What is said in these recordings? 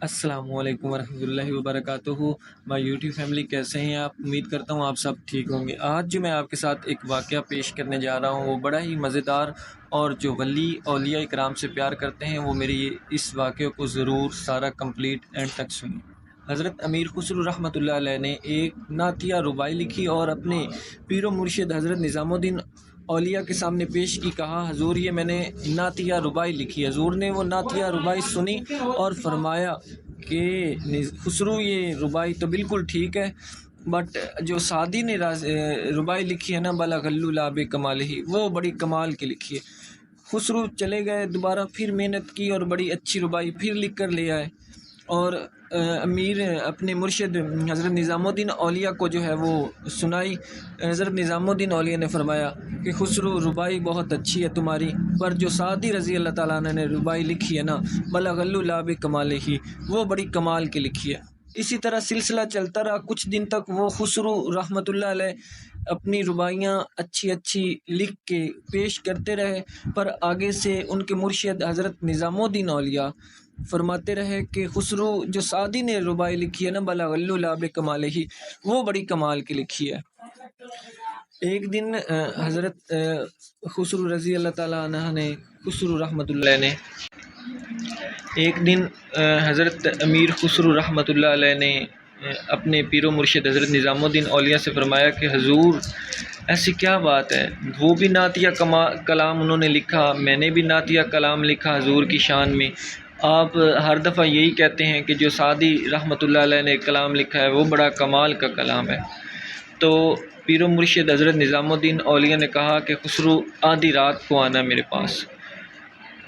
السلام علیکم ورحمۃ اللہ وبرکاتہ۔ مائی یوٹیوب فیملی، کیسے ہیں آپ؟ امید کرتا ہوں آپ سب ٹھیک ہوں گے۔ آج جو میں آپ کے ساتھ ایک واقعہ پیش کرنے جا رہا ہوں وہ بڑا ہی مزیدار، اور جو ولی اولیاء اکرام سے پیار کرتے ہیں وہ میری اس واقعے کو ضرور سارا کمپلیٹ اینڈ تک سنیں۔ حضرت امیر خسرو رحمۃ اللہ علیہ نے ایک نعتیہ ربائی لکھی اور اپنے پیر و مرشد حضرت نظام الدین اولیاء کے سامنے پیش کی۔ کہا، حضور یہ میں نے نعتیہ ربائی لکھی۔ حضور نے وہ نعتیہ ربائی سنی اور فرمایا کہ خسرو یہ ربائی تو بالکل ٹھیک ہے، بٹ جو سعدی نے ربائی لکھی ہے نا، بلغ لاب کمال ہی، وہ بڑی کمال کی لکھی ہے۔ خسرو چلے گئے، دوبارہ پھر محنت کی اور بڑی اچھی ربائی پھر لکھ کر لے آئے، اور امیر اپنے مرشد حضرت نظام الدین اولیاء کو جو ہے وہ سنائی۔ حضرت نظام الدین اولیاء نے فرمایا کہ خسرو ربائی بہت اچھی ہے تمہاری، پر جو سعدی رضی اللہ تعالیٰ عنہ نے ربائی لکھی ہے نا، بلغ لاب کمال ہی، وہ بڑی کمال کی لکھی ہے۔ اسی طرح سلسلہ چلتا رہا۔ کچھ دن تک وہ خسرو رحمۃ اللہ علیہ اپنی ربائیاں اچھی لکھ کے پیش کرتے رہے، پر آگے سے ان کے مرشد حضرت نظام الدین اولیاء فرماتے رہے کہ خسرو جو سعدی نے ربائی لکھی ہے نا، بلغ لاب کمال ہی، وہ بڑی کمال کی لکھی ہے۔ ایک دن حضرت خسرو رضی اللہ تعالیٰ عنہ نے، خسرو رحمۃ اللہ علیہ نے ایک دن حضرت امیر خسرو رحمۃ اللہ علیہ نے اپنے پیر و مرشد حضرت نظام الدین اولیاء سے فرمایا کہ حضور ایسی کیا بات ہے، وہ بھی نعتیہ کلام انہوں نے لکھا، میں نے بھی نعتیہ کلام لکھا حضور کی شان میں، آپ ہر دفعہ یہی کہتے ہیں کہ جو سعدی رحمۃ اللہ علیہ نے کلام لکھا ہے وہ بڑا کمال کا کلام ہے۔ تو پیر و مرشد حضرت نظام الدین اولیاء نے کہا کہ خسرو آدھی رات کو آنا میرے پاس۔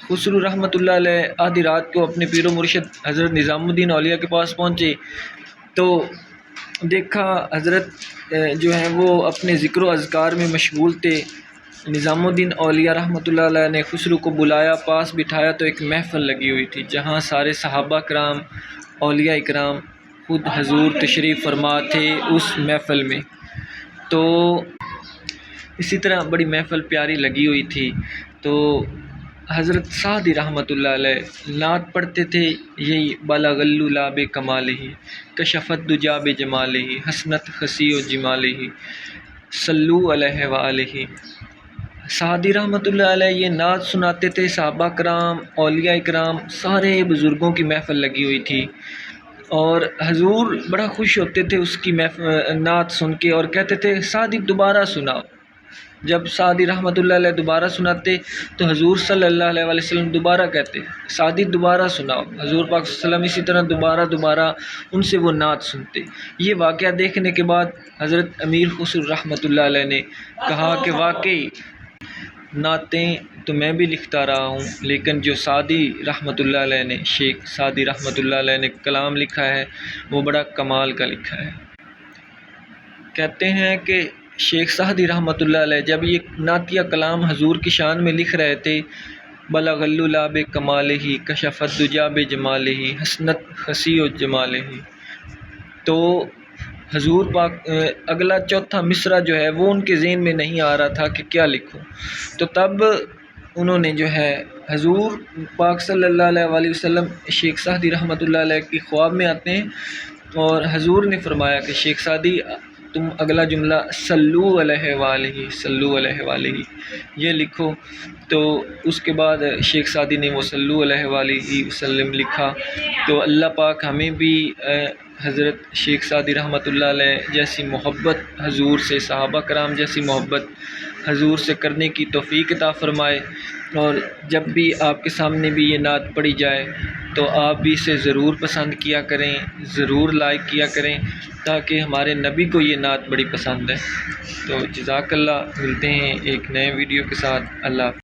خسرو رحمۃ اللہ علیہ آدھی رات کو اپنے پیر و مرشد حضرت نظام الدین اولیاء کے پاس پہنچے تو دیکھا حضرت جو ہیں وہ اپنے ذکر و اذکار میں مشغول تھے۔ نظام الدین اولیاء رحمۃ اللہ علیہ نے خسرو کو بلایا، پاس بٹھایا تو ایک محفل لگی ہوئی تھی جہاں سارے صحابہ کرام، اولیاء اکرام، خود حضور تشریف فرما تھے اس محفل میں۔ تو اسی طرح بڑی محفل پیاری لگی ہوئی تھی۔ تو حضرت سعدی رحمۃ اللہ علیہ نعت پڑھتے تھے، یہی بلغ لاب کمالہ، کشفت دجا بجمالہ، حسنت خسی و جمالہ، صلو علیہ وآلہ۔ سعدی رحمۃ اللہ علیہ یہ نعت سناتے تھے، صحابہ کرام، اولیاء اکرام، سارے بزرگوں کی محفل لگی ہوئی تھی، اور حضور بڑا خوش ہوتے تھے اس کی نعت سن کے، اور کہتے تھے سعدی دوبارہ سناؤ۔ جب سعدی رحمۃ اللہ علیہ دوبارہ سناتے تو حضور صلی اللہ علیہ وسلم دوبارہ کہتے سعدی دوبارہ سناؤ۔ حضور پاک صلی اللہ علیہ وسلم اسی طرح دوبارہ ان سے وہ نعت سنتے۔ یہ واقعہ دیکھنے کے بعد حضرت امیر خسرو رحمۃ اللہ علیہ نے کہا کہ واقعی نعتیں تو میں بھی لکھتا رہا ہوں، لیکن جو سعدی رحمۃ اللہ علیہ نے، شیخ سعدی رحمۃ اللہ علیہ نے کلام لکھا ہے وہ بڑا کمال کا لکھا ہے۔ کہتے ہیں کہ شیخ سعدی رحمۃ اللہ علیہ جب یہ نعتیہ کلام حضور کی شان میں لکھ رہے تھے، بلغ لاب کمالہ، کشفت دجا بجمالہ، حسنت خسی و جمالہ، تو حضور پاک اگلا چوتھا مصرع جو ہے وہ ان کے ذہن میں نہیں آ رہا تھا کہ کیا لکھوں۔ تو تب انہوں نے جو ہے حضور پاک صلی اللہ علیہ وسلم شیخ سعدی رحمۃ اللہ علیہ کی خواب میں آتے ہیں، اور حضور نے فرمایا کہ شیخ سعدی تم اگلا جملہ صلو علیہ وآلہ، صلو علیہ وآلہ یہ لکھو۔ تو اس کے بعد شیخ سعدی نے وہ صلو علیہ وآلہ وسلم لکھا۔ تو اللہ پاک ہمیں بھی حضرت شیخ سعدی رحمۃ اللہ علیہ جیسی محبت حضور سے، صحابہ کرام جیسی محبت حضور سے کرنے کی توفیق عطا فرمائے، اور جب بھی آپ کے سامنے بھی یہ نعت پڑھی جائے تو آپ بھی اسے ضرور پسند کیا کریں، ضرور لائک کیا کریں، تاکہ ہمارے نبی کو یہ نعت بڑی پسند ہے۔ تو جزاک اللہ، ملتے ہیں ایک نئے ویڈیو کے ساتھ۔ اللہ